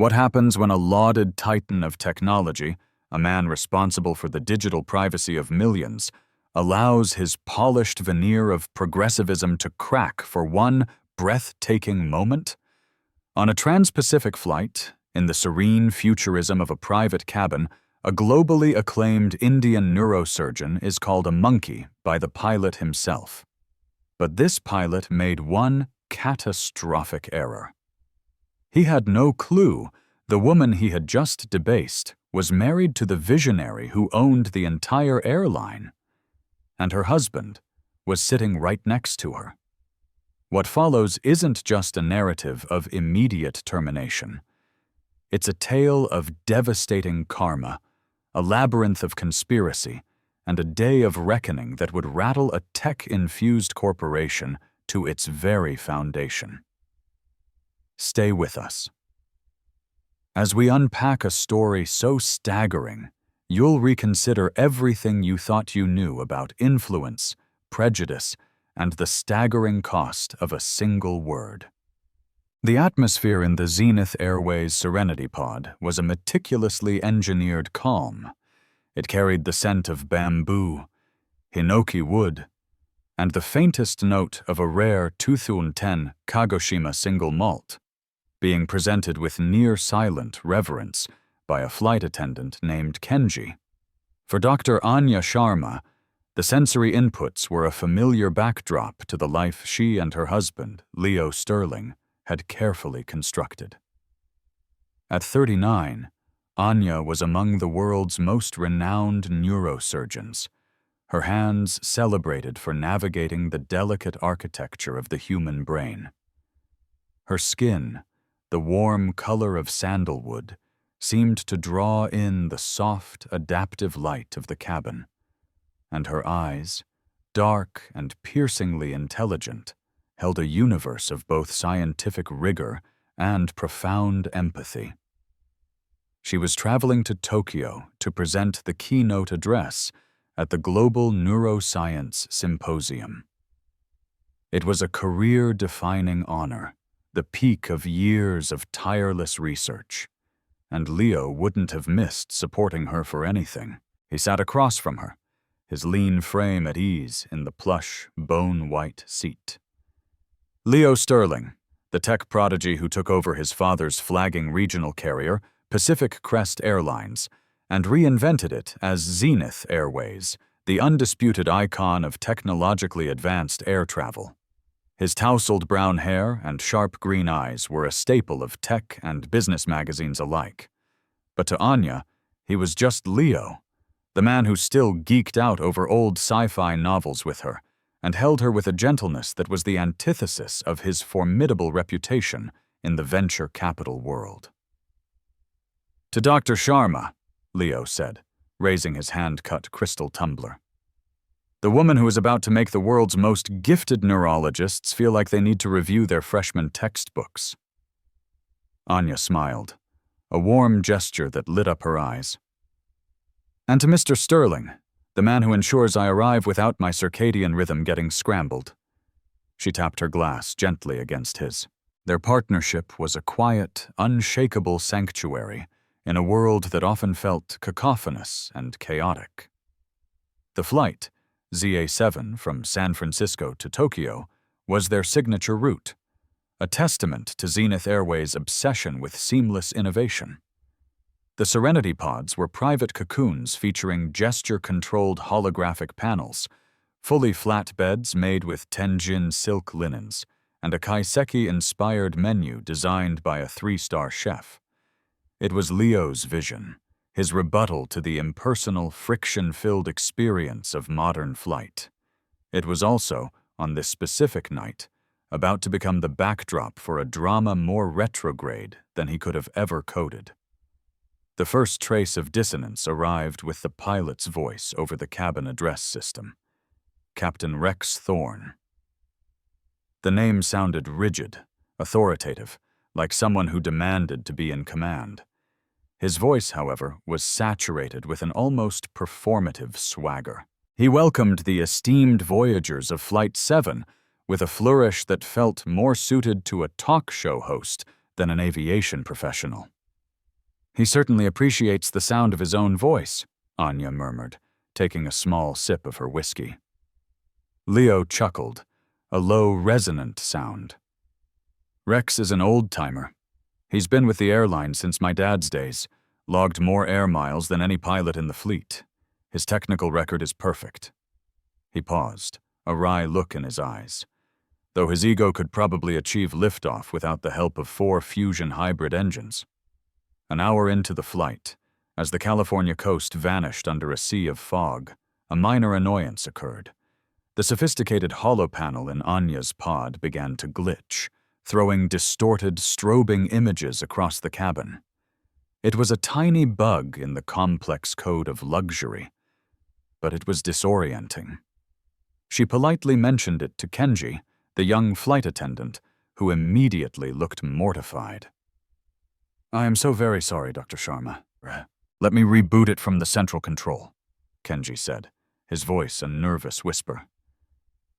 What happens when a lauded titan of technology, a man responsible for the digital privacy of millions, allows his polished veneer of progressivism to crack for one breathtaking moment? On a trans-Pacific flight, in the serene futurism of a private cabin, a globally acclaimed Indian neurosurgeon is called a monkey by the pilot himself. But this pilot made one catastrophic error. He had no clue the woman he had just debased was married to the visionary who owned the entire airline, and her husband was sitting right next to her. What follows isn't just a narrative of immediate termination. It's a tale of devastating karma, a labyrinth of conspiracy, and a day of reckoning that would rattle a tech-infused corporation to its very foundation. Stay with us. As we unpack a story so staggering, you'll reconsider everything you thought you knew about influence, prejudice, and the staggering cost of a single word. The atmosphere in the Zenith Airways Serenity Pod was a meticulously engineered calm. It carried the scent of bamboo, hinoki wood, and the faintest note of a rare 2010 Kagoshima single malt, being presented with near-silent reverence by a flight attendant named Kenji. For Dr. Anya Sharma, the sensory inputs were a familiar backdrop to the life she and her husband, Leo Sterling, had carefully constructed. At 39, Anya was among the world's most renowned neurosurgeons, her hands celebrated for navigating the delicate architecture of the human brain. Her skin, the warm color of sandalwood, seemed to draw in the soft, adaptive light of the cabin, and her eyes, dark and piercingly intelligent, held a universe of both scientific rigor and profound empathy. She was traveling to Tokyo to present the keynote address at the Global Neuroscience Symposium. It was a career-defining honor, the peak of years of tireless research, and Leo wouldn't have missed supporting her for anything. He sat across from her, his lean frame at ease in the plush, bone-white seat. Leo Sterling, the tech prodigy who took over his father's flagging regional carrier, Pacific Crest Airlines, and reinvented it as Zenith Airways, the undisputed icon of technologically advanced air travel. His tousled brown hair and sharp green eyes were a staple of tech and business magazines alike. But to Anya, he was just Leo, the man who still geeked out over old sci-fi novels with her, and held her with a gentleness that was the antithesis of his formidable reputation in the venture capital world. "To Dr. Sharma," Leo said, raising his hand-cut crystal tumbler. "The woman who is about to make the world's most gifted neurologists feel like they need to review their freshman textbooks." Anya smiled, a warm gesture that lit up her eyes. "And to Mr. Sterling, the man who ensures I arrive without my circadian rhythm getting scrambled." She tapped her glass gently against his. Their partnership was a quiet, unshakable sanctuary in a world that often felt cacophonous and chaotic. The flight, ZA7 from San Francisco to Tokyo, was their signature route, a testament to Zenith Airways' obsession with seamless innovation. The Serenity Pods were private cocoons featuring gesture-controlled holographic panels, fully flat beds made with Tenjin silk linens, and a kaiseki-inspired menu designed by a 3-star chef. It was Leo's vision, his rebuttal to the impersonal, friction-filled experience of modern flight. It was also, on this specific night, about to become the backdrop for a drama more retrograde than he could have ever coded. The first trace of dissonance arrived with the pilot's voice over the cabin address system. Captain Rex Thorne. The name sounded rigid, authoritative, like someone who demanded to be in command. His voice, however, was saturated with an almost performative swagger. He welcomed the esteemed voyagers of Flight 7 with a flourish that felt more suited to a talk show host than an aviation professional. He certainly appreciates the sound of his own voice, Anya murmured, taking a small sip of her whiskey. Leo chuckled, a low, resonant sound. Rex is an old-timer. He's been with the airline since my dad's days, logged more air miles than any pilot in the fleet. His technical record is perfect. He paused, a wry look in his eyes. Though his ego could probably achieve liftoff without the help of 4 fusion hybrid engines. An hour into the flight, as the California coast vanished under a sea of fog, a minor annoyance occurred. The sophisticated holo panel in Anya's pod began to glitch, throwing distorted, strobing images across the cabin. It was a tiny bug in the complex code of luxury, but it was disorienting. She politely mentioned it to Kenji, the young flight attendant, who immediately looked mortified. "I am so very sorry, Dr. Sharma. Let me reboot it from the central control," Kenji said, his voice a nervous whisper.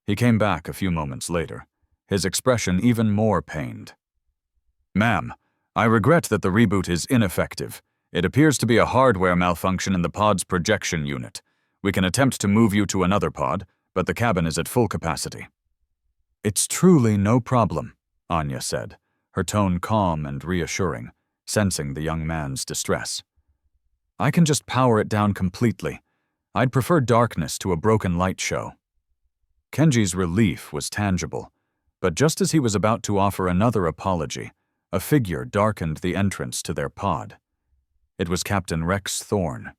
He came back a few moments later, his expression even more pained. "Ma'am, I regret that the reboot is ineffective. It appears to be a hardware malfunction in the pod's projection unit. We can attempt to move you to another pod, but the cabin is at full capacity." "It's truly no problem," Anya said, her tone calm and reassuring, sensing the young man's distress. "I can just power it down completely. I'd prefer darkness to a broken light show." Kenji's relief was tangible, but just as he was about to offer another apology, a figure darkened the entrance to their pod. It was Captain Rex Thorne.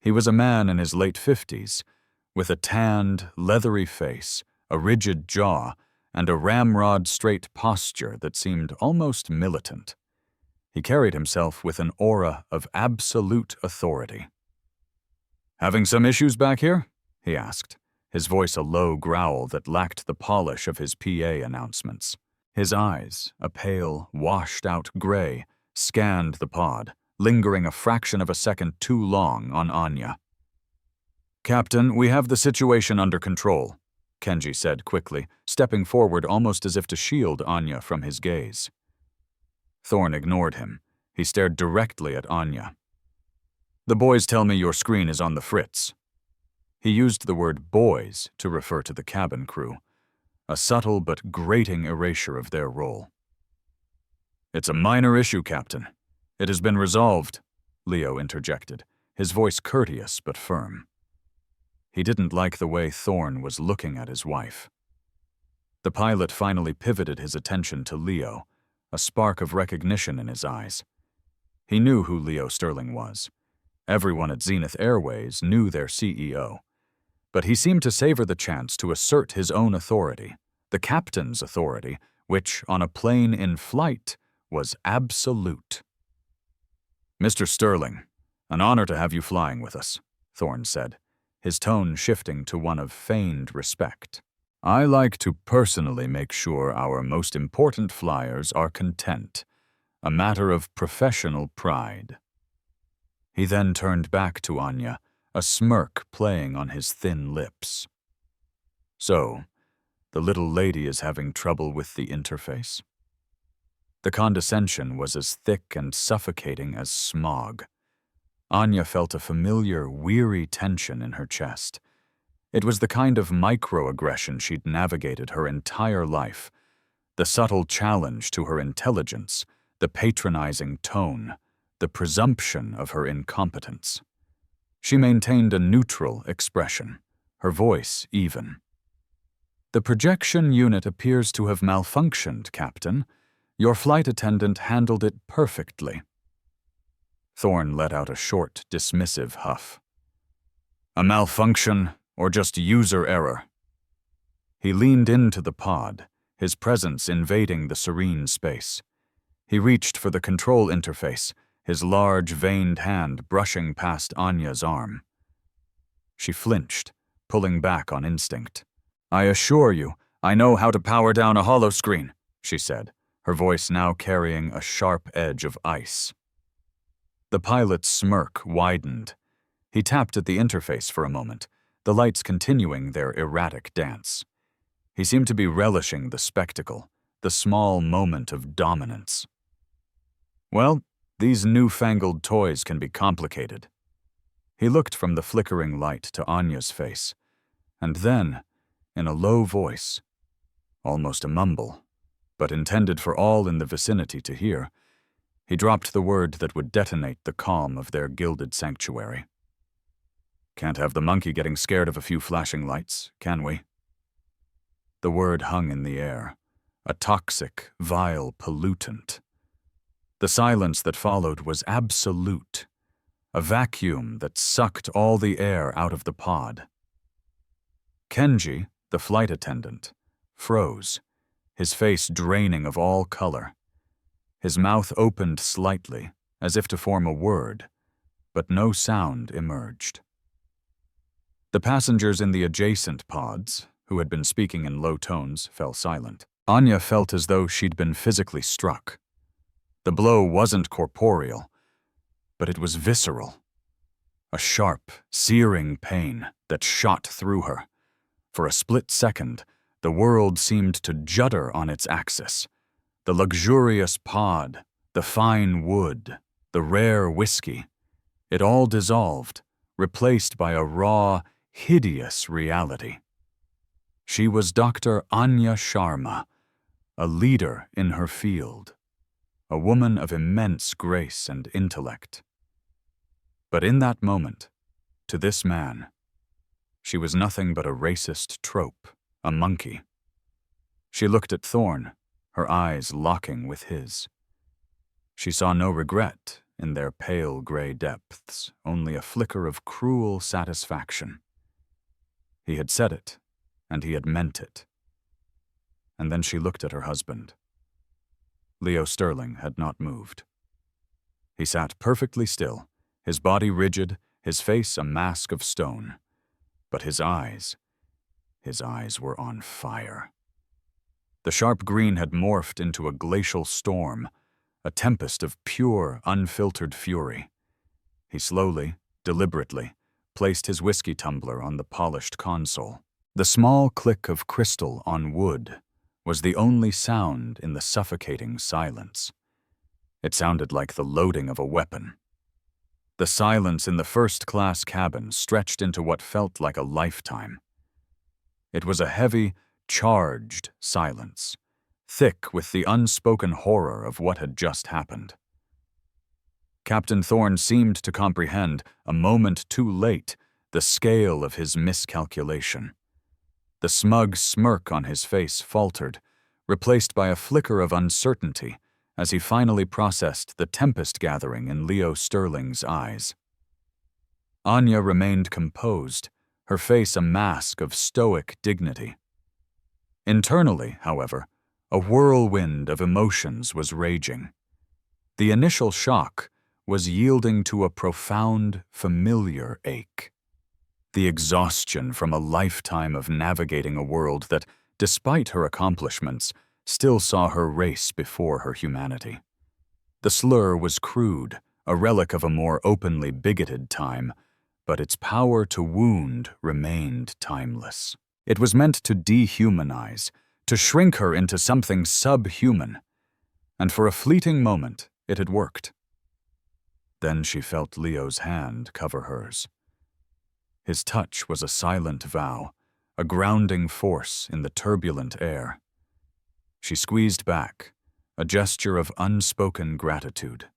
He was a man in his late 50s, with a tanned, leathery face, a rigid jaw, and a ramrod-straight posture that seemed almost militant. He carried himself with an aura of absolute authority. "Having some issues back here?" he asked, his voice a low growl that lacked the polish of his PA announcements. His eyes, a pale, washed-out gray, scanned the pod, lingering a fraction of a second too long on Anya. "Captain, we have the situation under control," Kenji said quickly, stepping forward almost as if to shield Anya from his gaze. Thorne ignored him. He stared directly at Anya. "The boys tell me your screen is on the fritz." He used the word boys to refer to the cabin crew, a subtle but grating erasure of their role. "It's a minor issue, Captain. It has been resolved," Leo interjected, his voice courteous but firm. He didn't like the way Thorne was looking at his wife. The pilot finally pivoted his attention to Leo, a spark of recognition in his eyes. He knew who Leo Sterling was. Everyone at Zenith Airways knew their CEO. But he seemed to savor the chance to assert his own authority, the captain's authority, which, on a plane in flight, was absolute. "Mr. Sterling, an honor to have you flying with us," Thorne said, his tone shifting to one of feigned respect. "I like to personally make sure our most important flyers are content, a matter of professional pride." He then turned back to Anya, a smirk playing on his thin lips. "So, the little lady is having trouble with the interface?" The condescension was as thick and suffocating as smog. Anya felt a familiar, weary tension in her chest. It was the kind of microaggression she'd navigated her entire life, the subtle challenge to her intelligence, the patronizing tone, the presumption of her incompetence. She maintained a neutral expression, her voice even. "The projection unit appears to have malfunctioned, Captain. Your flight attendant handled it perfectly." Thorne let out a short, dismissive huff. "A malfunction or just user error?" He leaned into the pod, his presence invading the serene space. He reached for the control interface, his large, veined hand brushing past Anya's arm. She flinched, pulling back on instinct. "I assure you, I know how to power down a holoscreen," she said, her voice now carrying a sharp edge of ice. The pilot's smirk widened. He tapped at the interface for a moment, the lights continuing their erratic dance. He seemed to be relishing the spectacle, the small moment of dominance. "Well, These newfangled toys can be complicated. He looked from the flickering light to Anya's face, and then, in a low voice, almost a mumble, but intended for all in the vicinity to hear, he dropped the word that would detonate the calm of their gilded sanctuary. "Can't have the monkey getting scared of a few flashing lights, can we?" The word hung in the air, a toxic, vile pollutant. The silence that followed was absolute, a vacuum that sucked all the air out of the pod. Kenji, the flight attendant, froze, his face draining of all color. His mouth opened slightly, as if to form a word, but no sound emerged. The passengers in the adjacent pods, who had been speaking in low tones, fell silent. Anya felt as though she'd been physically struck. The blow wasn't corporeal, but it was visceral. A sharp, searing pain that shot through her. For a split second, the world seemed to judder on its axis. The luxurious pod, the fine wood, the rare whiskey, it all dissolved, replaced by a raw, hideous reality. She was Dr. Anya Sharma, a leader in her field, a woman of immense grace and intellect. But in that moment, to this man, she was nothing but a racist trope, a monkey. She looked at Thorne, her eyes locking with his. She saw no regret in their pale gray depths, only a flicker of cruel satisfaction. He had said it, and he had meant it. And then she looked at her husband. Leo Sterling had not moved. He sat perfectly still, his body rigid, his face a mask of stone. But his eyes were on fire. The sharp green had morphed into a glacial storm, a tempest of pure, unfiltered fury. He slowly, deliberately, placed his whiskey tumbler on the polished console. The small click of crystal on wood was the only sound in the suffocating silence. It sounded like the loading of a weapon. The silence in the first-class cabin stretched into what felt like a lifetime. It was a heavy, charged silence, thick with the unspoken horror of what had just happened. Captain Thorne seemed to comprehend, a moment too late, the scale of his miscalculation. The smug smirk on his face faltered, replaced by a flicker of uncertainty as he finally processed the tempest gathering in Leo Sterling's eyes. Anya remained composed, her face a mask of stoic dignity. Internally, however, a whirlwind of emotions was raging. The initial shock was yielding to a profound, familiar ache. The exhaustion from a lifetime of navigating a world that, despite her accomplishments, still saw her race before her humanity. The slur was crude, a relic of a more openly bigoted time, but its power to wound remained timeless. It was meant to dehumanize, to shrink her into something subhuman, and for a fleeting moment it had worked. Then she felt Leo's hand cover hers. His touch was a silent vow, a grounding force in the turbulent air. She squeezed back, a gesture of unspoken gratitude.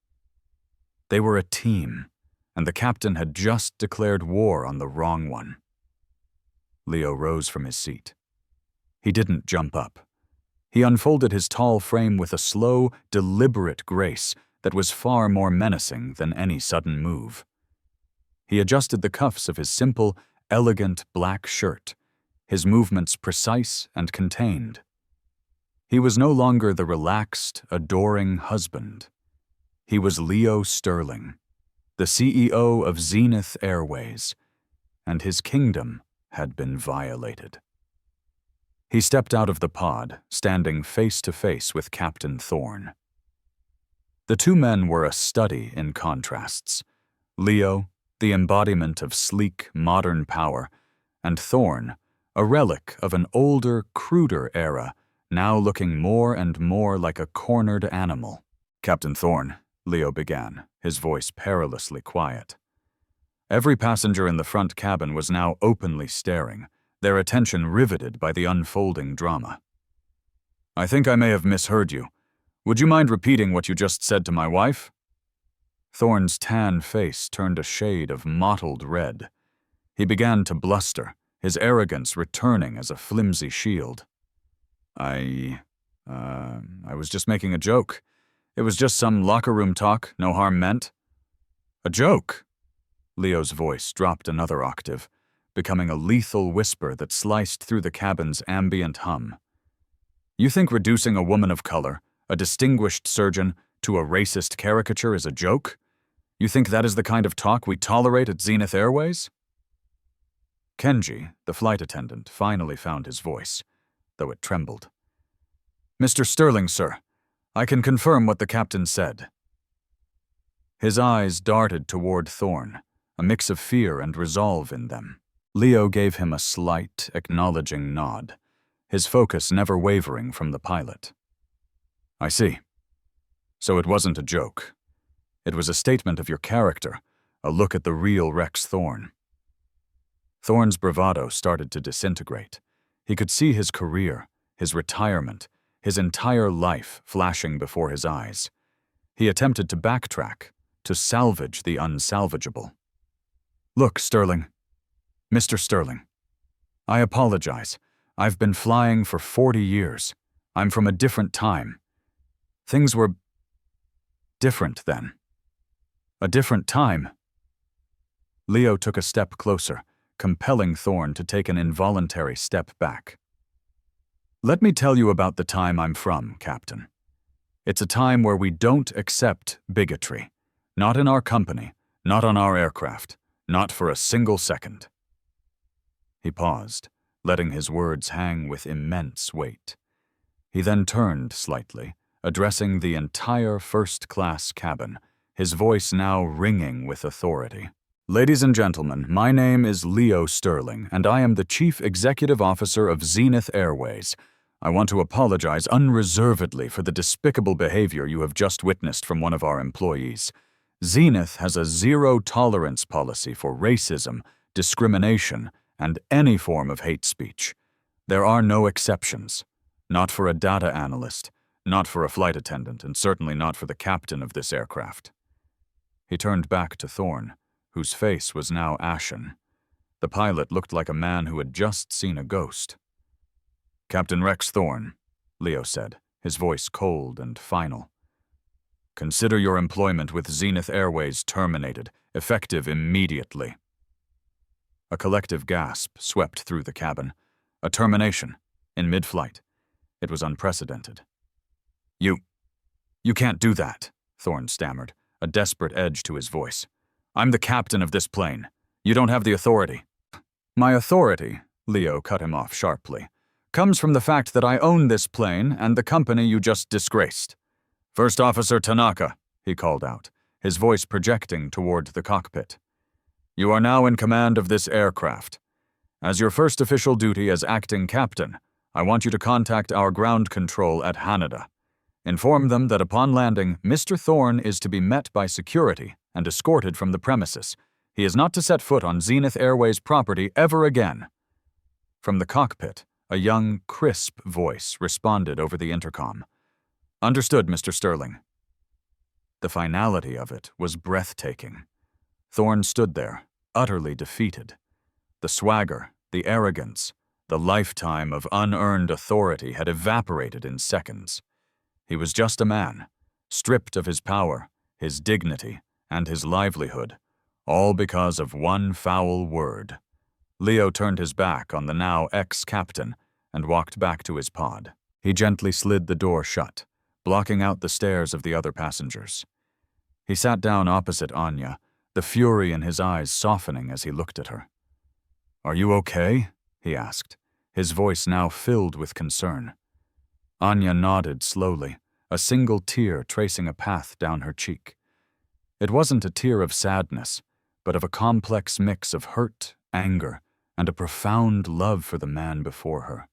They were a team, and the captain had just declared war on the wrong one. Leo rose from his seat. He didn't jump up. He unfolded his tall frame with a slow, deliberate grace that was far more menacing than any sudden move. He adjusted the cuffs of his simple, elegant black shirt, his movements precise and contained. He was no longer the relaxed, adoring husband. He was Leo Sterling, the CEO of Zenith Airways, and his kingdom had been violated. He stepped out of the pod, standing face to face with Captain Thorne. The two men were a study in contrasts. Leo, the embodiment of sleek, modern power, and Thorne, a relic of an older, cruder era, now looking more and more like a cornered animal. "Captain Thorne, Leo began, his voice perilously quiet. Every passenger in the front cabin was now openly staring, their attention riveted by the unfolding drama. "I think I may have misheard you. Would you mind repeating what you just said to my wife?" Thorne's tan face turned a shade of mottled red. He began to bluster, his arrogance returning as a flimsy shield. I was just making a joke. It was just some locker room talk, no harm meant." "A joke?" Leo's voice dropped another octave, becoming a lethal whisper that sliced through the cabin's ambient hum. "You think reducing a woman of color, a distinguished surgeon, to a racist caricature is a joke? You think that is the kind of talk we tolerate at Zenith Airways?" Kenji, the flight attendant, finally found his voice, though it trembled. "Mr. Sterling, sir, I can confirm what the captain said." His eyes darted toward Thorne, a mix of fear and resolve in them. Leo gave him a slight, acknowledging nod, his focus never wavering from the pilot. "I see. So it wasn't a joke. It was a statement of your character, a look at the real Rex Thorne." Thorne's bravado started to disintegrate. He could see his career, his retirement, his entire life flashing before his eyes. He attempted to backtrack, to salvage the unsalvageable. "Look, Sterling. Mr. Sterling. I apologize. I've been flying for 40 years. I'm from a different time. Things were different then." "A different time?" Leo took a step closer, compelling Thorne to take an involuntary step back. "Let me tell you about the time I'm from, Captain. It's a time where we don't accept bigotry. Not in our company, not on our aircraft, not for a single second." He paused, letting his words hang with immense weight. He then turned slightly, addressing the entire first-class cabin, his voice now ringing with authority. "Ladies and gentlemen, my name is Leo Sterling, and I am the Chief Executive Officer of Zenith Airways. I want to apologize unreservedly for the despicable behavior you have just witnessed from one of our employees. Zenith has a zero-tolerance policy for racism, discrimination, and any form of hate speech. There are no exceptions. Not for a data analyst, not for a flight attendant, and certainly not for the captain of this aircraft." He turned back to Thorne, whose face was now ashen. The pilot looked like a man who had just seen a ghost. "Captain Rex Thorne," Leo said, his voice cold and final. "Consider your employment with Zenith Airways terminated, effective immediately." A collective gasp swept through the cabin. A termination, in mid-flight. It was unprecedented. You can't do that," Thorne stammered, a desperate edge to his voice. "I'm the captain of this plane. You don't have the authority." "My authority," Leo cut him off sharply, "comes from the fact that I own this plane and the company you just disgraced." "First Officer Tanaka," he called out, his voice projecting toward the cockpit. "You are now in command of this aircraft. As your first official duty as acting captain, I want you to contact our ground control at Haneda. Inform them that upon landing, Mr. Thorne is to be met by security and escorted from the premises. He is not to set foot on Zenith Airways property ever again." From the cockpit, a young, crisp voice responded over the intercom. "Understood, Mr. Sterling." The finality of it was breathtaking. Thorne stood there, utterly defeated. The swagger, the arrogance, the lifetime of unearned authority had evaporated in seconds. He was just a man, stripped of his power, his dignity, and his livelihood, all because of one foul word. Leo turned his back on the now ex-captain and walked back to his pod. He gently slid the door shut, blocking out the stares of the other passengers. He sat down opposite Anya, the fury in his eyes softening as he looked at her. "Are you okay?" he asked, his voice now filled with concern. Anya nodded slowly, a single tear tracing a path down her cheek. It wasn't a tear of sadness, but of a complex mix of hurt, anger, and a profound love for the man before her.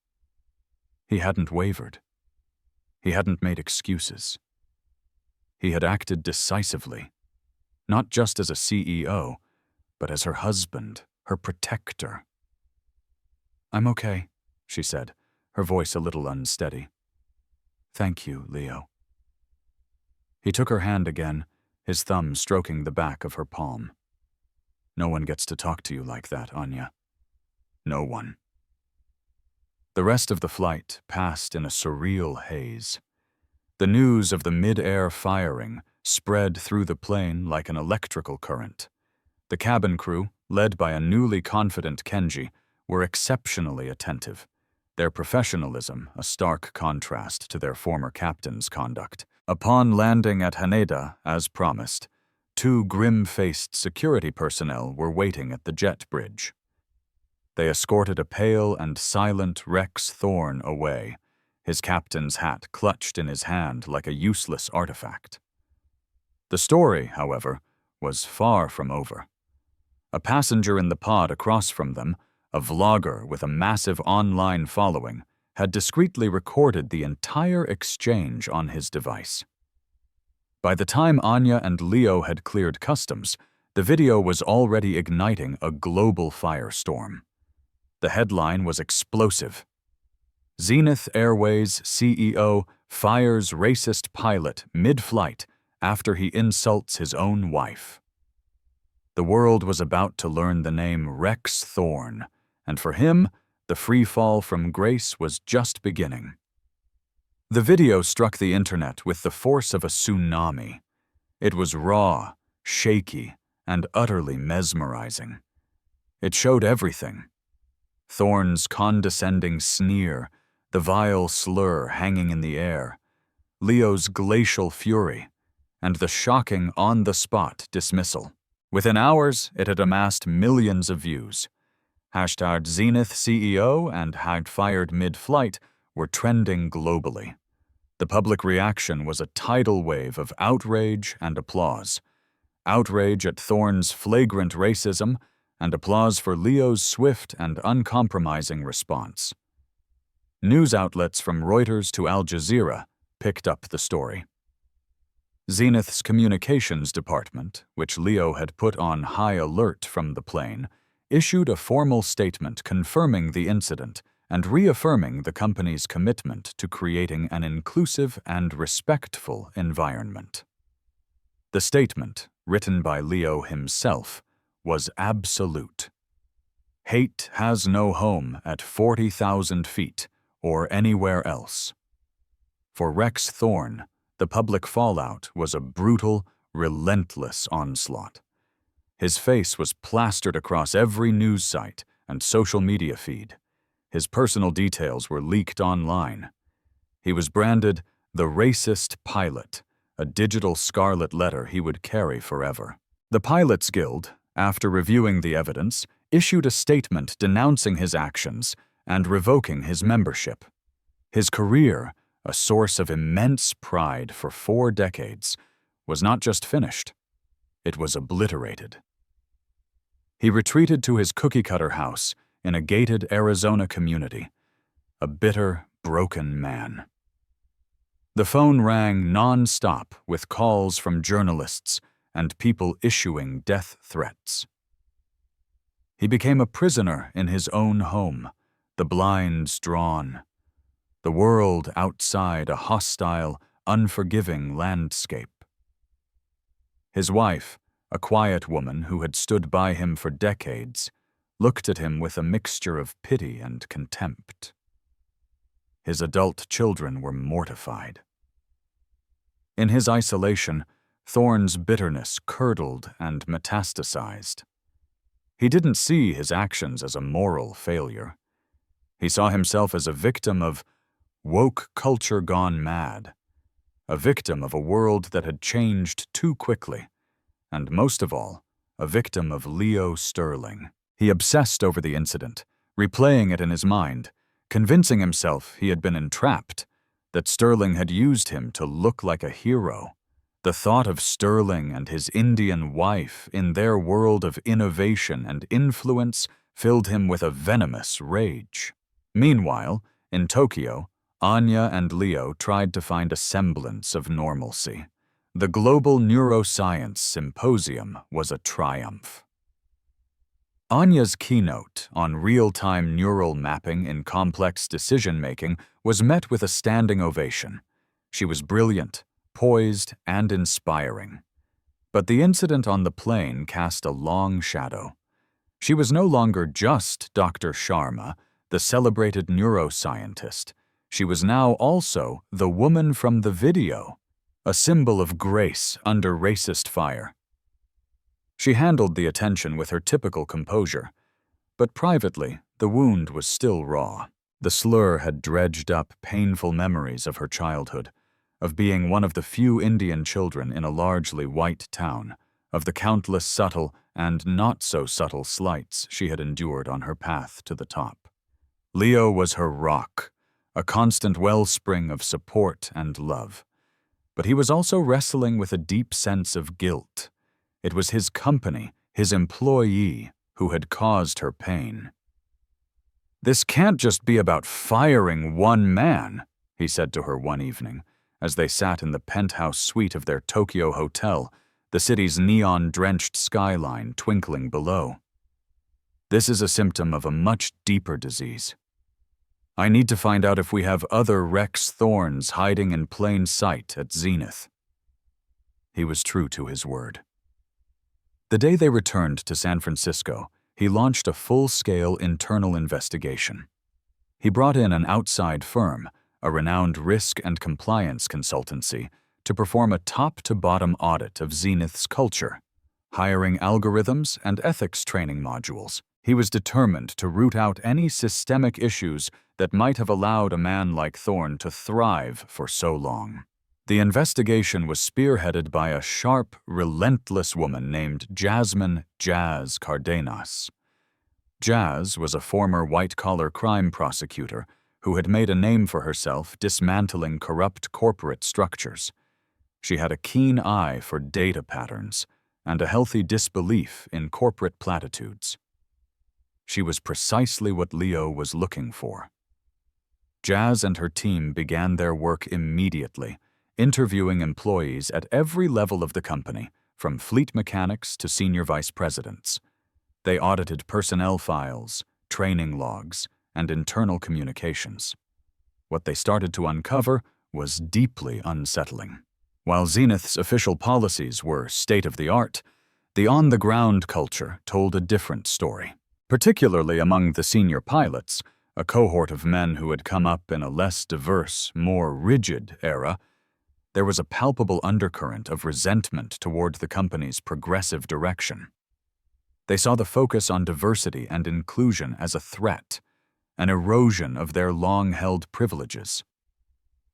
He hadn't wavered. He hadn't made excuses. He had acted decisively, not just as a CEO, but as her husband, her protector. "I'm okay," she said, her voice a little unsteady. "Thank you, Leo." He took her hand again, his thumb stroking the back of her palm. "No one gets to talk to you like that, Anya. No one." The rest of the flight passed in a surreal haze. The news of the mid-air firing spread through the plane like an electrical current. The cabin crew, led by a newly confident Kenji, were exceptionally attentive, their professionalism a stark contrast to their former captain's conduct. Upon landing at Haneda, as promised, 2 grim-faced security personnel were waiting at the jet bridge. They escorted a pale and silent Rex Thorne away, his captain's hat clutched in his hand like a useless artifact. The story, however, was far from over. A passenger in the pod across from them, a vlogger with a massive online following, had discreetly recorded the entire exchange on his device. By the time Anya and Leo had cleared customs, the video was already igniting a global firestorm. The headline was explosive. Zenith Airways CEO fires racist pilot mid-flight after he insults his own wife. The world was about to learn the name Rex Thorne, and for him, the free fall from grace was just beginning. The video struck the internet with the force of a tsunami. It was raw, shaky, and utterly mesmerizing. It showed everything. Thorne's condescending sneer, the vile slur hanging in the air, Leo's glacial fury, and the shocking on-the-spot dismissal. Within hours, it had amassed millions of views. Hashtag Zenith CEO and #fired mid-flight were trending globally. The public reaction was a tidal wave of outrage and applause. Outrage at Thorne's flagrant racism, and applause for Leo's swift and uncompromising response. News outlets from Reuters to Al Jazeera picked up the story. Zenith's communications department, which Leo had put on high alert from the plane, issued a formal statement confirming the incident and reaffirming the company's commitment to creating an inclusive and respectful environment. The statement, written by Leo himself, was absolute. Hate has no home at 40,000 feet or anywhere else. For Rex Thorne, the public fallout was a brutal, relentless onslaught. His face was plastered across every news site and social media feed. His personal details were leaked online. He was branded the racist pilot, a digital scarlet letter he would carry forever. The Pilots Guild, after reviewing the evidence, issued a statement denouncing his actions and revoking his membership. His career, a source of immense pride for 4 decades, was not just finished, it was obliterated. He retreated to his cookie-cutter house in a gated Arizona community, a bitter, broken man. The phone rang non-stop with calls from journalists and people issuing death threats. He became a prisoner in his own home, the blinds drawn, the world outside a hostile, unforgiving landscape. His wife, a quiet woman who had stood by him for decades, looked at him with a mixture of pity and contempt. His adult children were mortified. In his isolation, Thorne's bitterness curdled and metastasized. He didn't see his actions as a moral failure. He saw himself as a victim of woke culture gone mad, a victim of a world that had changed too quickly, and most of all, a victim of Leo Sterling. He obsessed over the incident, replaying it in his mind, convincing himself he had been entrapped, that Sterling had used him to look like a hero. The thought of Sterling and his Indian wife in their world of innovation and influence filled him with a venomous rage. Meanwhile, in Tokyo, Anya and Leo tried to find a semblance of normalcy. The Global Neuroscience Symposium was a triumph. Anya's keynote on real-time neural mapping in complex decision-making was met with a standing ovation. She was brilliant, poised, and inspiring. But the incident on the plane cast a long shadow. She was no longer just Dr. Sharma, the celebrated neuroscientist. She was now also the woman from the video, a symbol of grace under racist fire. She handled the attention with her typical composure, but privately, the wound was still raw. The slur had dredged up painful memories of her childhood, of being one of the few Indian children in a largely white town, of the countless subtle and not-so-subtle slights she had endured on her path to the top. Leo was her rock, a constant wellspring of support and love. But he was also wrestling with a deep sense of guilt. It was his company, his employee, who had caused her pain. "This can't just be about firing one man," he said to her one evening, as they sat in the penthouse suite of their Tokyo hotel, the city's neon-drenched skyline twinkling below. "This is a symptom of a much deeper disease. I need to find out if we have other Rex Thornes hiding in plain sight at Zenith." He was true to his word. The day they returned to San Francisco, he launched a full-scale internal investigation. He brought in an outside firm, a renowned risk and compliance consultancy, to perform a top-to-bottom audit of Zenith's culture, hiring algorithms and ethics training modules. He was determined to root out any systemic issues that might have allowed a man like Thorne to thrive for so long. The investigation was spearheaded by a sharp, relentless woman named Jasmine "Jazz" Cardenas. Jazz was a former white-collar crime prosecutor who had made a name for herself dismantling corrupt corporate structures. She had a keen eye for data patterns and a healthy disbelief in corporate platitudes. She was precisely what Leo was looking for. Jazz and her team began their work immediately, interviewing employees at every level of the company, from fleet mechanics to senior vice presidents. They audited personnel files, training logs, and internal communications. What they started to uncover was deeply unsettling. While Zenith's official policies were state-of-the-art, the on-the-ground culture told a different story. Particularly among the senior pilots, a cohort of men who had come up in a less diverse, more rigid era, there was a palpable undercurrent of resentment toward the company's progressive direction. They saw the focus on diversity and inclusion as a threat, an erosion of their long-held privileges.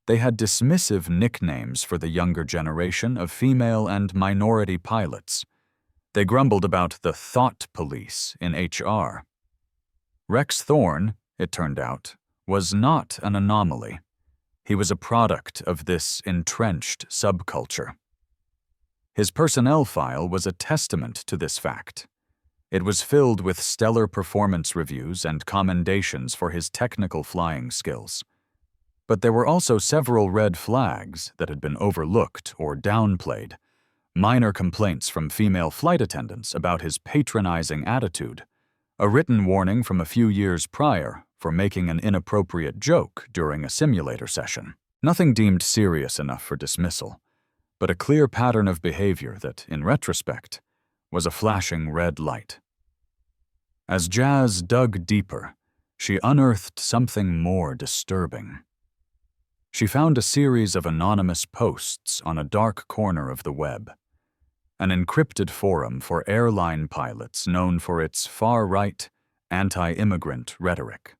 They had dismissive nicknames for the younger generation of female and minority pilots. They grumbled about the thought police in HR. Rex Thorne, it turned out, was not an anomaly. He was a product of this entrenched subculture. His personnel file was a testament to this fact. It was filled with stellar performance reviews and commendations for his technical flying skills. But there were also several red flags that had been overlooked or downplayed. Minor complaints from female flight attendants about his patronizing attitude, a written warning from a few years prior for making an inappropriate joke during a simulator session. Nothing deemed serious enough for dismissal, but a clear pattern of behavior that, in retrospect, was a flashing red light. As Jazz dug deeper, she unearthed something more disturbing. She found a series of anonymous posts on a dark corner of the web, an encrypted forum for airline pilots known for its far-right, anti-immigrant rhetoric.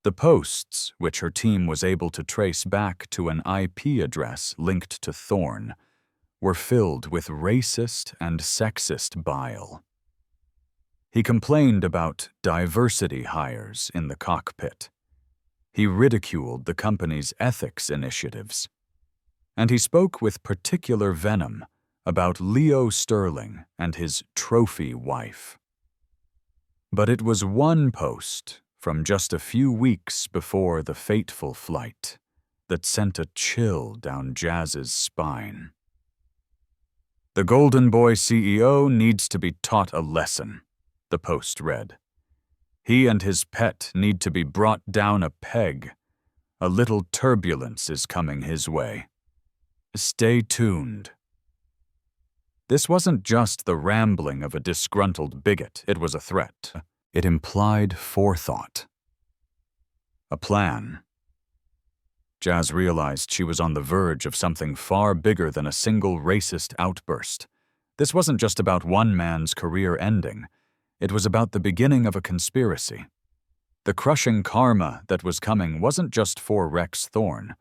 The posts, which her team was able to trace back to an IP address linked to Thorne, were filled with racist and sexist bile. He complained about diversity hires in the cockpit. He ridiculed the company's ethics initiatives. And he spoke with particular venom about Leo Sterling and his trophy wife. But it was one post from just a few weeks before the fateful flight that sent a chill down Jazz's spine. "The Golden Boy CEO needs to be taught a lesson," the post read. "He and his pet need to be brought down a peg. A little turbulence is coming his way. Stay tuned." This wasn't just the rambling of a disgruntled bigot, it was a threat. It implied forethought. A plan. Jazz realized she was on the verge of something far bigger than a single racist outburst. This wasn't just about one man's career ending. It was about the beginning of a conspiracy. The crushing karma that was coming wasn't just for Rex Thorne.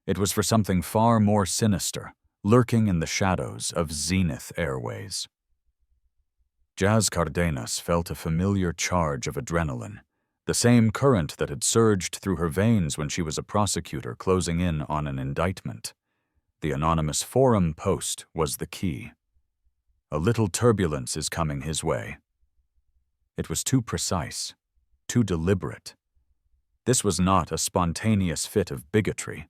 It was for something far more sinister, lurking in the shadows of Zenith Airways. Jazz Cardenas felt a familiar charge of adrenaline, the same current that had surged through her veins when she was a prosecutor closing in on an indictment. The anonymous forum post was the key. A little turbulence is coming his way. It was too precise, too deliberate. This was not a spontaneous fit of bigotry.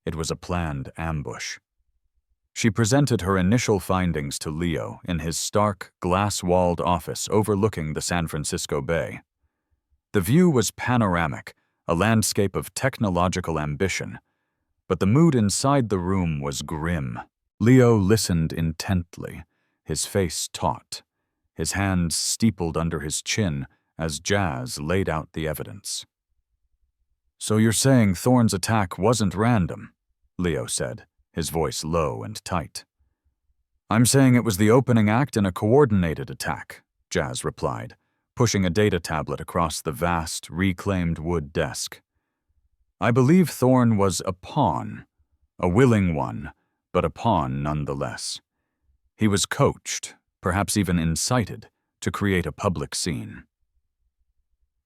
It was a planned ambush. She presented her initial findings to Leo in his stark, glass-walled office overlooking the San Francisco Bay. The view was panoramic, a landscape of technological ambition, but the mood inside the room was grim. Leo listened intently, his face taut, his hands steepled under his chin as Jazz laid out the evidence. "So you're saying Thorne's attack wasn't random?" Leo said, his voice low and tight. "I'm saying it was the opening act in a coordinated attack," Jazz replied, pushing a data tablet across the vast, reclaimed wood desk. "I believe Thorne was a pawn, a willing one, but a pawn nonetheless. He was coached, perhaps even incited, to create a public scene."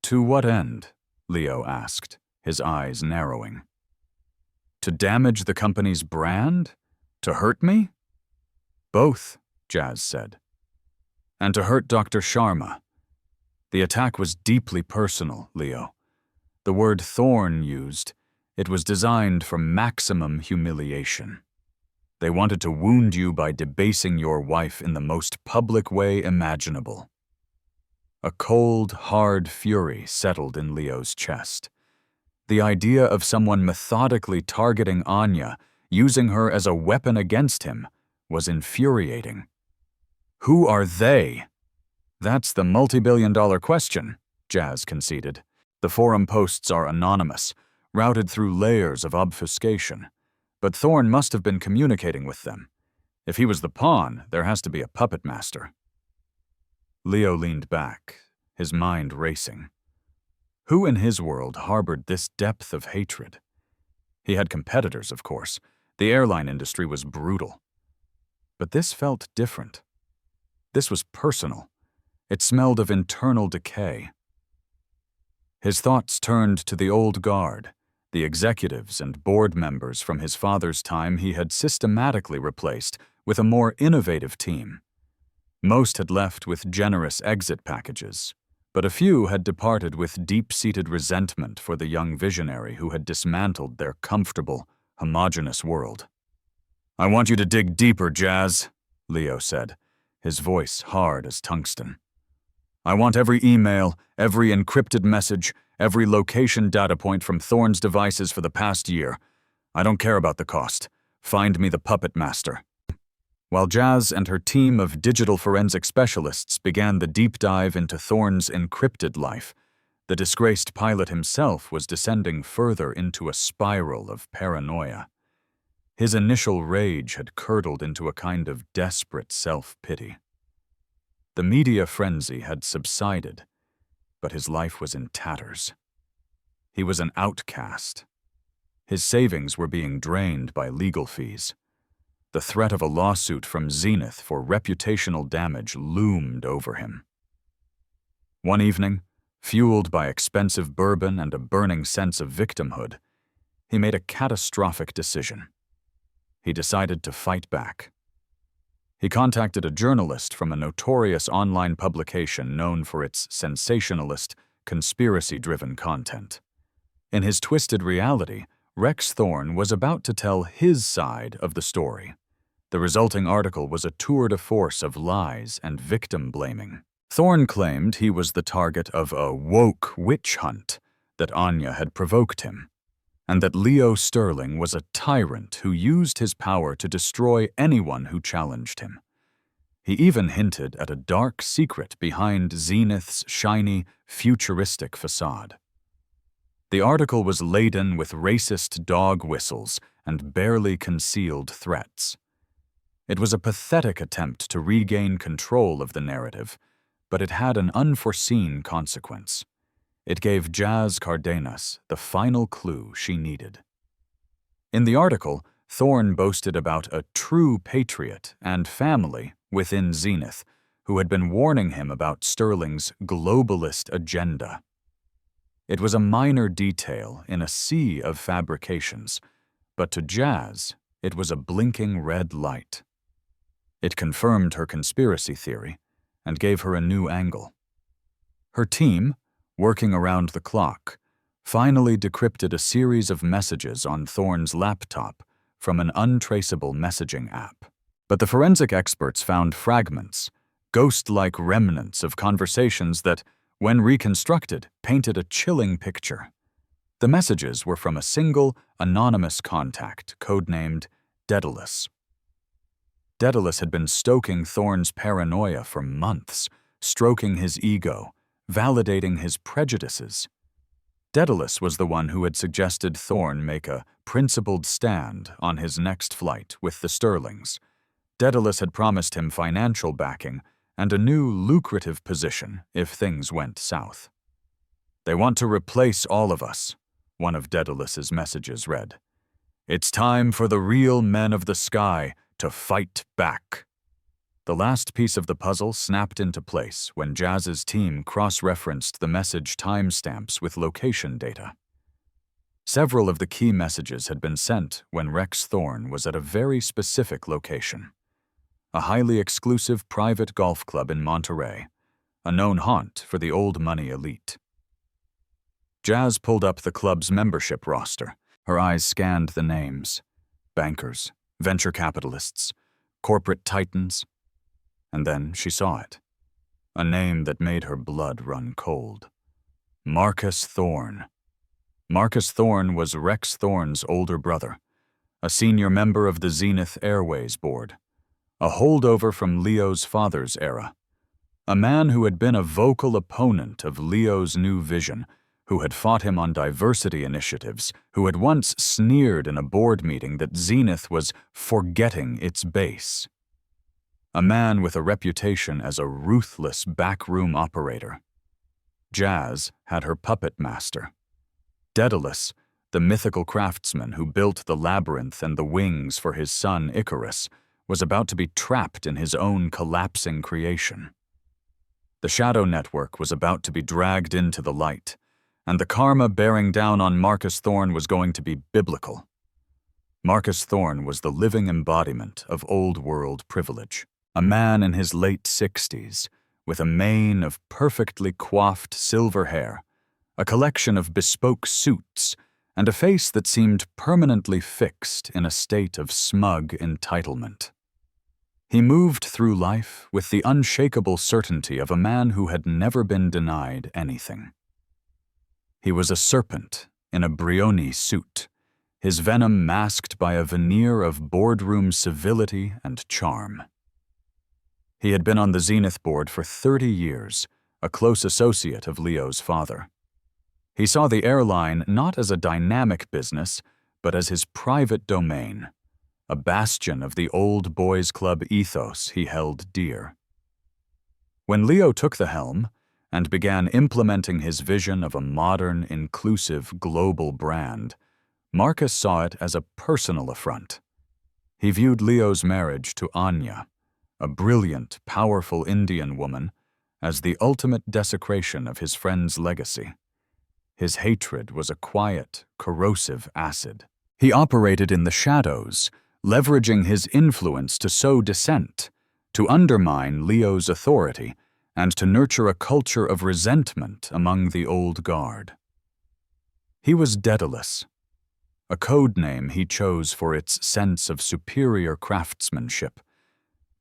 "To what end?" Leo asked, his eyes narrowing. "To damage the company's brand? To hurt me?" "Both," Jazz said. "And to hurt Dr. Sharma. The attack was deeply personal, Leo. The word Thorne used, it was designed for maximum humiliation. They wanted to wound you by debasing your wife in the most public way imaginable." A cold, hard fury settled in Leo's chest. The idea of someone methodically targeting Anya, using her as a weapon against him, was infuriating. Who are they? "That's the multi-billion-dollar question," Jazz conceded. "The forum posts are anonymous, routed through layers of obfuscation. But Thorne must have been communicating with them. If he was the pawn, there has to be a puppet master." Leo leaned back, his mind racing. Who in his world harbored this depth of hatred? He had competitors, of course. The airline industry was brutal. But this felt different. This was personal. It smelled of internal decay. His thoughts turned to the old guard, the executives and board members from his father's time he had systematically replaced with a more innovative team. Most had left with generous exit packages, but a few had departed with deep-seated resentment for the young visionary who had dismantled their comfortable, homogeneous world. "I want you to dig deeper, Jazz," Leo said, his voice hard as tungsten. "I want every email, every encrypted message, every location data point from Thorne's devices for the past year. I don't care about the cost. Find me the puppet master." While Jazz and her team of digital forensic specialists began the deep dive into Thorne's encrypted life, the disgraced pilot himself was descending further into a spiral of paranoia. His initial rage had curdled into a kind of desperate self-pity. The media frenzy had subsided, but his life was in tatters. He was an outcast. His savings were being drained by legal fees. The threat of a lawsuit from Zenith for reputational damage loomed over him. One evening, fueled by expensive bourbon and a burning sense of victimhood, he made a catastrophic decision. He decided to fight back. He contacted a journalist from a notorious online publication known for its sensationalist, conspiracy-driven content. In his twisted reality, Rex Thorne was about to tell his side of the story, The resulting article was a tour de force of lies and victim blaming. Thorne claimed he was the target of a woke witch hunt, that Anya had provoked him, and that Leo Sterling was a tyrant who used his power to destroy anyone who challenged him. He even hinted at a dark secret behind Zenith's shiny, futuristic facade. The article was laden with racist dog whistles and barely concealed threats. It was a pathetic attempt to regain control of the narrative, but it had an unforeseen consequence. It gave Jazz Cardenas the final clue she needed. In the article, Thorne boasted about a true patriot and family within Zenith who had been warning him about Sterling's globalist agenda. It was a minor detail in a sea of fabrications, but to Jazz, it was a blinking red light. It confirmed her conspiracy theory and gave her a new angle. Her team, working around the clock, finally decrypted a series of messages on Thorne's laptop from an untraceable messaging app. But the forensic experts found fragments, ghost-like remnants of conversations that, when reconstructed, painted a chilling picture. The messages were from a single, anonymous contact, codenamed Daedalus. Daedalus had been stoking Thorne's paranoia for months, stroking his ego, validating his prejudices. Daedalus was the one who had suggested Thorne make a principled stand on his next flight with the Sterlings. Daedalus had promised him financial backing and a new lucrative position if things went south. "They want to replace all of us," one of Daedalus's messages read. "It's time for the real men of the sky to fight back." The last piece of the puzzle snapped into place when Jazz's team cross-referenced the message timestamps with location data. Several of the key messages had been sent when Rex Thorne was at a very specific location: a highly exclusive private golf club in Monterey, a known haunt for the old money elite. Jazz pulled up the club's membership roster. Her eyes scanned the names: bankers, venture capitalists, corporate titans. And then she saw it. A name that made her blood run cold. Marcus Thorne. Marcus Thorne was Rex Thorne's older brother, a senior member of the Zenith Airways board, a holdover from Leo's father's era, a man who had been a vocal opponent of Leo's new vision, who had fought him on diversity initiatives, who had once sneered in a board meeting that Zenith was forgetting its base. A man with a reputation as a ruthless backroom operator. Jazz had her puppet master. Daedalus, the mythical craftsman who built the labyrinth and the wings for his son Icarus, was about to be trapped in his own collapsing creation. The Shadow Network was about to be dragged into the light, and the karma bearing down on Marcus Thorne was going to be biblical. Marcus Thorne was the living embodiment of old-world privilege. A man in his late 60s, with a mane of perfectly coiffed silver hair, a collection of bespoke suits, and a face that seemed permanently fixed in a state of smug entitlement. He moved through life with the unshakable certainty of a man who had never been denied anything. He was a serpent in a Brioni suit, his venom masked by a veneer of boardroom civility and charm. He had been on the Zenith board for 30 years, a close associate of Leo's father. He saw the airline not as a dynamic business, but as his private domain, a bastion of the old boys' club ethos he held dear. When Leo took the helm and began implementing his vision of a modern, inclusive, global brand, Marcus saw it as a personal affront. He viewed Leo's marriage to Anya, a brilliant, powerful Indian woman, as the ultimate desecration of his friend's legacy. His hatred was a quiet, corrosive acid. He operated in the shadows, leveraging his influence to sow dissent, to undermine Leo's authority, and to nurture a culture of resentment among the old guard. He was Daedalus, a code name he chose for its sense of superior craftsmanship,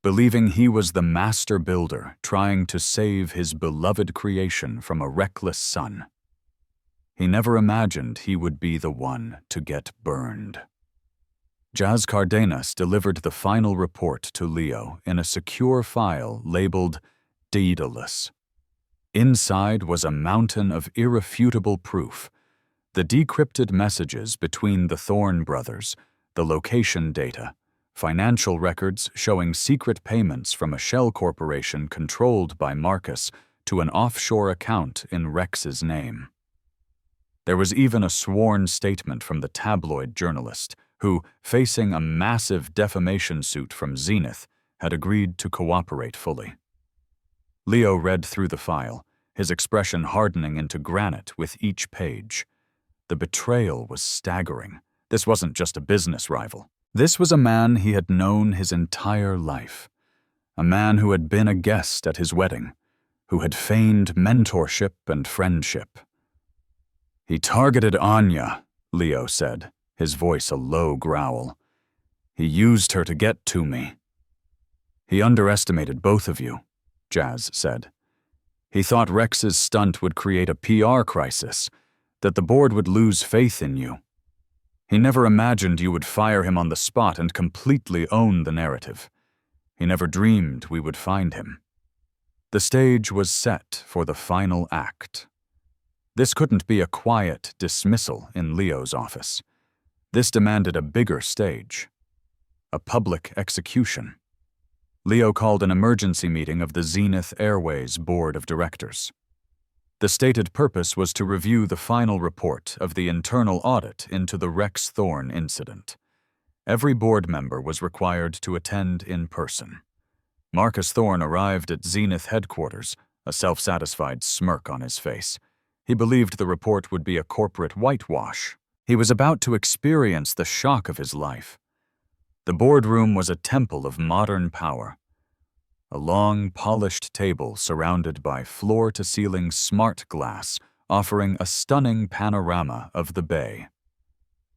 believing he was the master builder trying to save his beloved creation from a reckless sun. He never imagined he would be the one to get burned. Jazz Cardenas delivered the final report to Leo in a secure file labeled Daedalus. Inside was a mountain of irrefutable proof, the decrypted messages between the Thorne brothers, the location data, financial records showing secret payments from a shell corporation controlled by Marcus to an offshore account in Rex's name. There was even a sworn statement from the tabloid journalist who, facing a massive defamation suit from Zenith, had agreed to cooperate fully. Leo read through the file, his expression hardening into granite with each page. The betrayal was staggering. This wasn't just a business rival. This was a man he had known his entire life. A man who had been a guest at his wedding, who had feigned mentorship and friendship. "He targeted Anya," Leo said, his voice a low growl. "He used her to get to me." "He underestimated both of you," Jazz said. "He thought Rex's stunt would create a PR crisis, that the board would lose faith in you. He never imagined you would fire him on the spot and completely own the narrative. He never dreamed we would find him." The stage was set for the final act. This couldn't be a quiet dismissal in Leo's office. This demanded a bigger stage. A public execution. Leo called an emergency meeting of the Zenith Airways Board of Directors. The stated purpose was to review the final report of the internal audit into the Rex Thorne incident. Every board member was required to attend in person. Marcus Thorne arrived at Zenith headquarters, a self-satisfied smirk on his face. He believed the report would be a corporate whitewash. He was about to experience the shock of his life. The boardroom was a temple of modern power. A long, polished table surrounded by floor-to-ceiling smart glass offering a stunning panorama of the bay.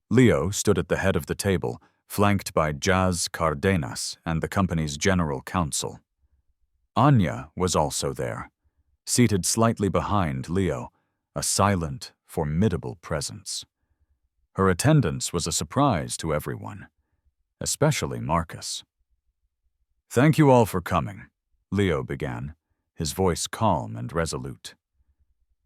Leo stood at the head of the table, flanked by Jazz Cardenas and the company's general counsel. Anya was also there, seated slightly behind Leo, a silent, formidable presence. Her attendance was a surprise to everyone, especially Marcus. "Thank you all for coming," Leo began, his voice calm and resolute.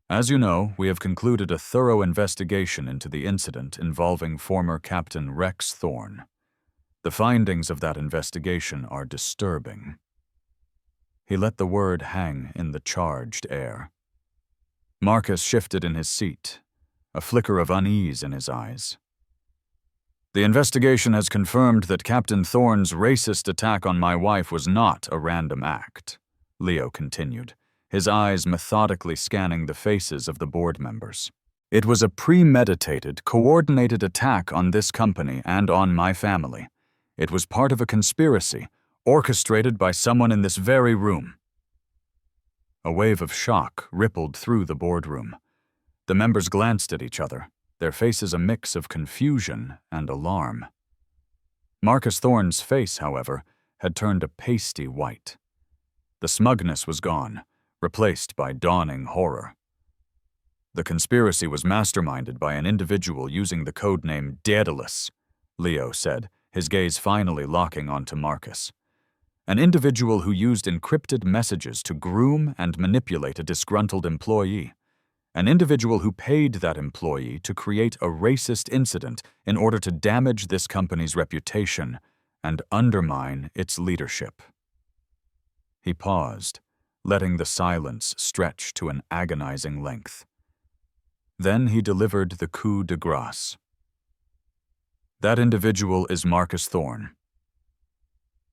"As you know, we have concluded a thorough investigation into the incident involving former Captain Rex Thorne. The findings of that investigation are disturbing." He let the word hang in the charged air. Marcus shifted in his seat, a flicker of unease in his eyes. "The investigation has confirmed that Captain Thorne's racist attack on my wife was not a random act," Leo continued, his eyes methodically scanning the faces of the board members. "It was a premeditated, coordinated attack on this company and on my family. It was part of a conspiracy, orchestrated by someone in this very room." A wave of shock rippled through the boardroom. The members glanced at each other, their faces a mix of confusion and alarm. Marcus Thorne's face, however, had turned a pasty white. The smugness was gone, replaced by dawning horror. "The conspiracy was masterminded by an individual using the codename Daedalus," Leo said, his gaze finally locking onto Marcus. "An individual who used encrypted messages to groom and manipulate a disgruntled employee. An individual who paid that employee to create a racist incident in order to damage this company's reputation and undermine its leadership." He paused, letting the silence stretch to an agonizing length. Then he delivered the coup de grace. "That individual is Marcus Thorne."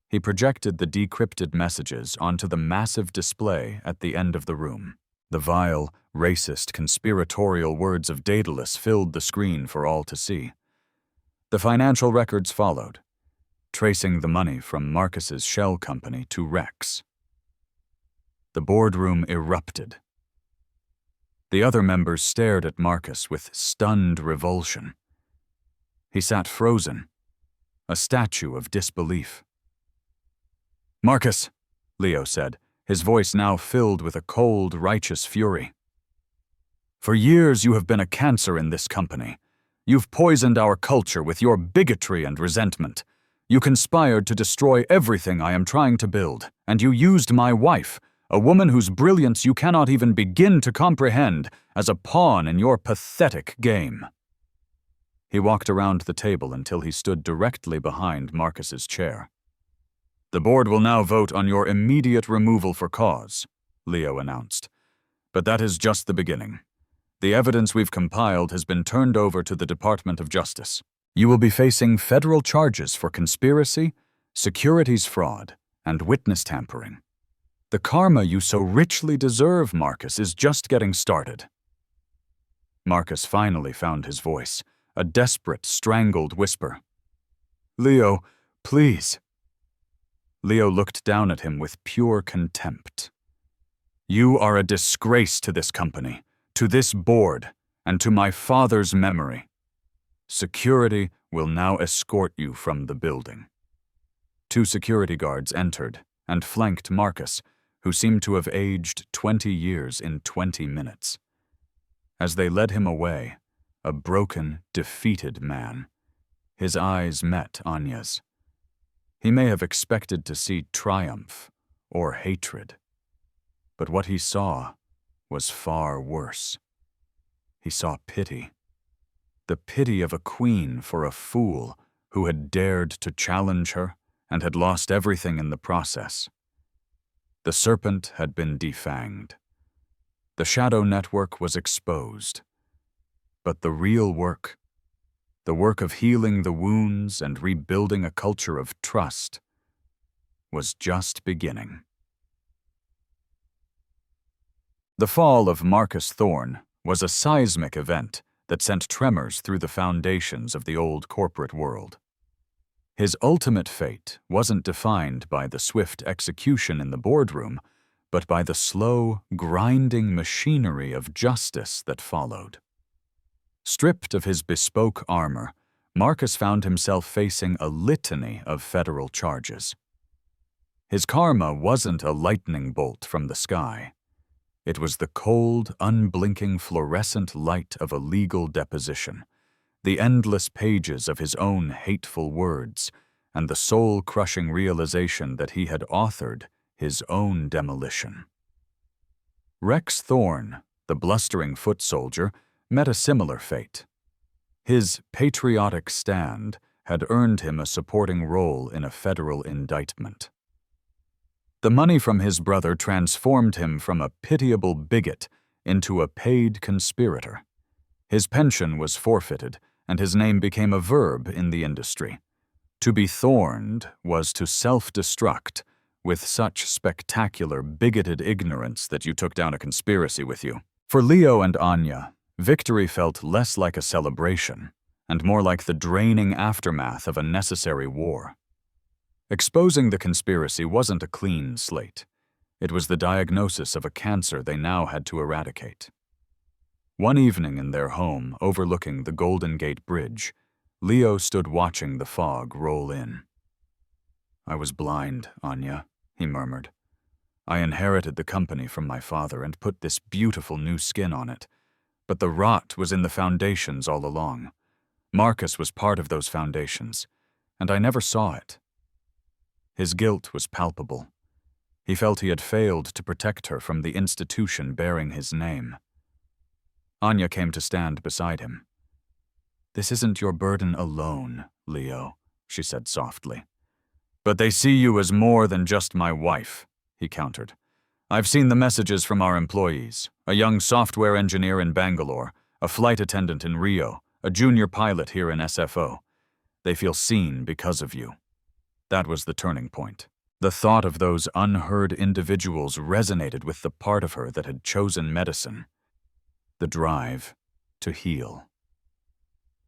He projected the decrypted messages onto the massive display at the end of the room. The vile, racist, conspiratorial words of Daedalus filled the screen for all to see. The financial records followed, tracing the money from Marcus's shell company to Rex. The boardroom erupted. The other members stared at Marcus with stunned revulsion. He sat frozen, a statue of disbelief. "Marcus," Leo said, his voice now filled with a cold, righteous fury. "For years you have been a cancer in this company. You've poisoned our culture with your bigotry and resentment. You conspired to destroy everything I am trying to build, and you used my wife, a woman whose brilliance you cannot even begin to comprehend, as a pawn in your pathetic game." He walked around the table until he stood directly behind Marcus's chair. "The board will now vote on your immediate removal for cause," Leo announced. "But that is just the beginning. The evidence we've compiled has been turned over to the Department of Justice. You will be facing federal charges for conspiracy, securities fraud, and witness tampering. The karma you so richly deserve, Marcus, is just getting started." Marcus finally found his voice, a desperate, strangled whisper. "Leo, please." Leo looked down at him with pure contempt. "You are a disgrace to this company, to this board, and to my father's memory. Security will now escort you from the building." 2 security guards entered and flanked Marcus, who seemed to have aged 20 years in 20 minutes. As they led him away, a broken, defeated man, his eyes met Anya's. He may have expected to see triumph or hatred, but what he saw was far worse. He saw pity. The pity of a queen for a fool who had dared to challenge her and had lost everything in the process. The serpent had been defanged. The shadow network was exposed. But the real work, the work of healing the wounds and rebuilding a culture of trust, was just beginning. The fall of Marcus Thorne was a seismic event that sent tremors through the foundations of the old corporate world. His ultimate fate wasn't defined by the swift execution in the boardroom, but by the slow, grinding machinery of justice that followed. Stripped of his bespoke armor, Marcus found himself facing a litany of federal charges. His karma wasn't a lightning bolt from the sky. It was the cold, unblinking fluorescent light of a legal deposition, the endless pages of his own hateful words, and the soul-crushing realization that he had authored his own demolition. Rex Thorne, the blustering foot soldier, met a similar fate. His patriotic stand had earned him a supporting role in a federal indictment. The money from his brother transformed him from a pitiable bigot into a paid conspirator. His pension was forfeited, and his name became a verb in the industry. To be thorned was to self-destruct with such spectacular, bigoted ignorance that you took down a conspiracy with you. For Leo and Anya, victory felt less like a celebration and more like the draining aftermath of a necessary war. Exposing the conspiracy wasn't a clean slate. It was the diagnosis of a cancer they now had to eradicate. One evening in their home overlooking the Golden Gate Bridge, Leo stood watching the fog roll in. "I was blind, Anya," he murmured. "I inherited the company from my father and put this beautiful new skin on it. But the rot was in the foundations all along. Marcus was part of those foundations, and I never saw it." His guilt was palpable. He felt he had failed to protect her from the institution bearing his name. Anya came to stand beside him. "This isn't your burden alone, Leo," she said softly. "But they see you as more than just my wife," he countered. "I've seen the messages from our employees, a young software engineer in Bangalore, a flight attendant in Rio, a junior pilot here in SFO. They feel seen because of you." That was the turning point. The thought of those unheard individuals resonated with the part of her that had chosen medicine, the drive to heal.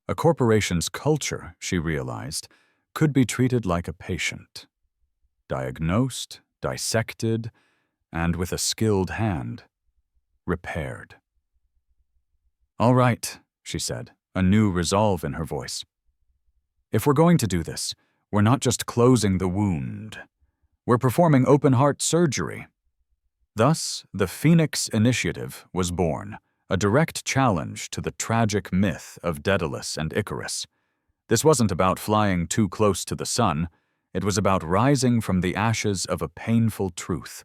A corporation's culture, she realized, could be treated like a patient. Diagnosed, dissected, and with a skilled hand, repaired. "All right," she said, a new resolve in her voice. If we're going to do this, we're not just closing the wound. We're performing open-heart surgery. Thus, the Phoenix Initiative was born, a direct challenge to the tragic myth of Daedalus and Icarus. This wasn't about flying too close to the sun. It was about rising from the ashes of a painful truth.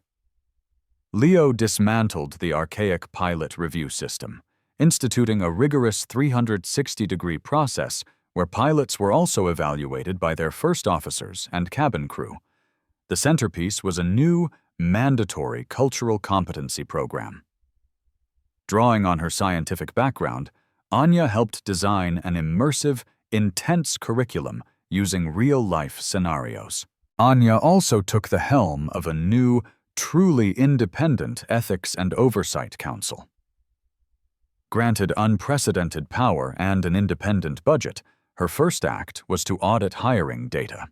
Leo dismantled the archaic pilot review system, instituting a rigorous 360-degree process where pilots were also evaluated by their first officers and cabin crew. The centerpiece was a new, mandatory cultural competency program. Drawing on her scientific background, Anya helped design an immersive, intense curriculum using real-life scenarios. Anya also took the helm of a new, truly independent Ethics and Oversight Council. Granted unprecedented power and an independent budget, her first act was to audit hiring data.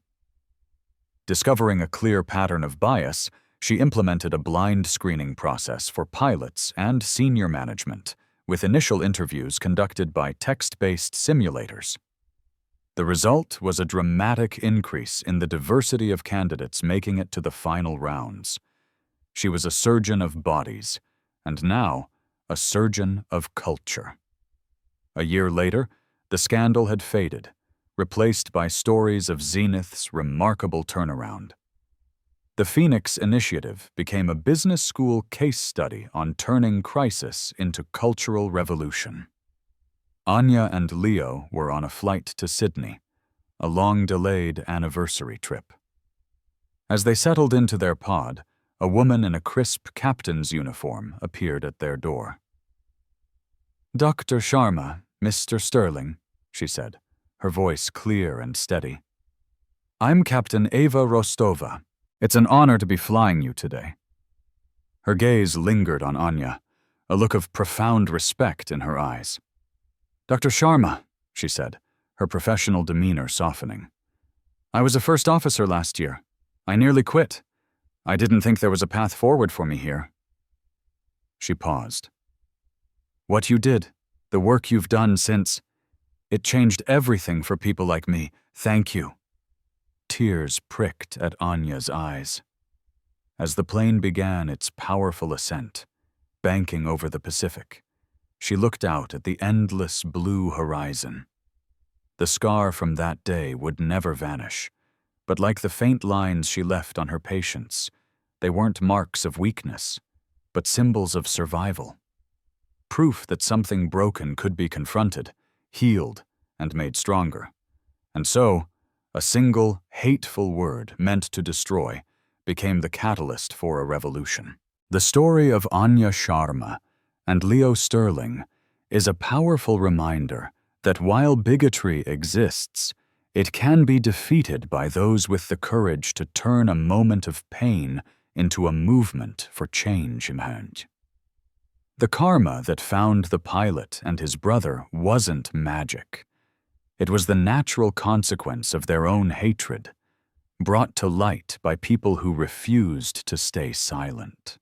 Discovering a clear pattern of bias, she implemented a blind screening process for pilots and senior management, with initial interviews conducted by text-based simulators. The result was a dramatic increase in the diversity of candidates making it to the final rounds. She was a surgeon of bodies, and now a surgeon of culture. A year later, the scandal had faded, replaced by stories of Zenith's remarkable turnaround. The Phoenix Initiative became a business school case study on turning crisis into cultural revolution. Anya and Leo were on a flight to Sydney, a long-delayed anniversary trip. As they settled into their pod, a woman in a crisp captain's uniform appeared at their door. "Dr. Sharma, Mr. Sterling," she said, her voice clear and steady. "I'm Captain Eva Rostova. It's an honor to be flying you today." Her gaze lingered on Anya, a look of profound respect in her eyes. "Dr. Sharma," she said, her professional demeanor softening. "I was a first officer last year. I nearly quit. I didn't think there was a path forward for me here." She paused. "What you did, the work you've done since, it changed everything for people like me. Thank you." Tears pricked at Anya's eyes. As the plane began its powerful ascent, banking over the Pacific, she looked out at the endless blue horizon. The scar from that day would never vanish, but like the faint lines she left on her patients, they weren't marks of weakness, but symbols of survival. Proof that something broken could be confronted, healed, and made stronger. And so, a single, hateful word meant to destroy became the catalyst for a revolution. The story of Anya Sharma and Leo Sterling is a powerful reminder that while bigotry exists, it can be defeated by those with the courage to turn a moment of pain into a movement for change. The karma that found the pilot and his brother wasn't magic. It was the natural consequence of their own hatred, brought to light by people who refused to stay silent.